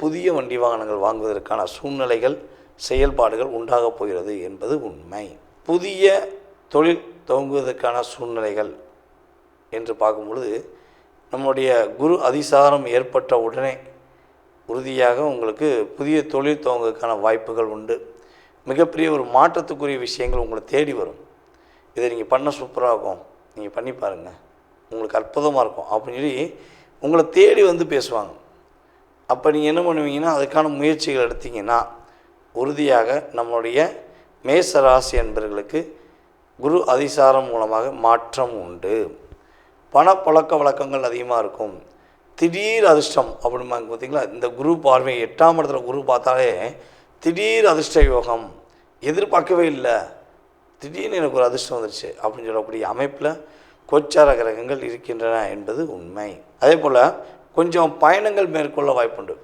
புதிய வண்டி வாகனங்கள் வாங்குவதற்கான சூழ்நிலைகள் செயல்பாடுகள் உண்டாகப் போகிறது என்பது உண்மை. புதிய தொழில் துவங்குவதற்கான சூழ்நிலைகள் என்று பார்க்கும் பொழுது நம்முடைய குரு அதிசாரம் ஏற்பட்ட உடனே உறுதியாக உங்களுக்கு புதிய தொழில் துவங்குவதற்கான வாய்ப்புகள் உண்டு. மிகப்பெரிய ஒரு மாற்றத்துக்குரிய விஷயங்கள் உங்களை தேடி வரும். இதை நீங்கள் பண்ண சூப்பராக இருக்கும், நீங்கள் பண்ணி பாருங்கள், உங்களுக்கு அற்புதமாக இருக்கும் அப்படின்னு சொல்லி உங்களை தேடி வந்து பேசுவாங்க. அப்போ நீங்கள் என்ன பண்ணுவீங்கன்னா, அதுக்கான முயற்சிகள் எடுத்தீங்கன்னா உறுதியாக நம்மளுடைய மேச ராசி என்பவர்களுக்கு குரு அதிசாரம் மூலமாக மாற்றம் உண்டு. பணப்பழக்க வழக்கங்கள் அதிகமாக இருக்கும். திடீர் அதிர்ஷ்டம் அப்படிம்பாங்க பார்த்திங்களா. இந்த குரு பார்வை 8ஆம் இடத்துல குரு பார்த்தாலே திடீர் அதிர்ஷ்ட யோகம், எதிர்பார்க்கவே இல்லை, திடீர்னு எனக்கு ஒரு அதிர்ஷ்டம் வந்துடுச்சு அப்படின்னு சொல்லக்கூடிய அமைப்பில் கோச்சார கிரகங்கள் இருக்கின்றன என்பது உண்மை. அதே போல் கொஞ்சம் பயணங்கள் மேற்கொள்ள வாய்ப்புண்டு.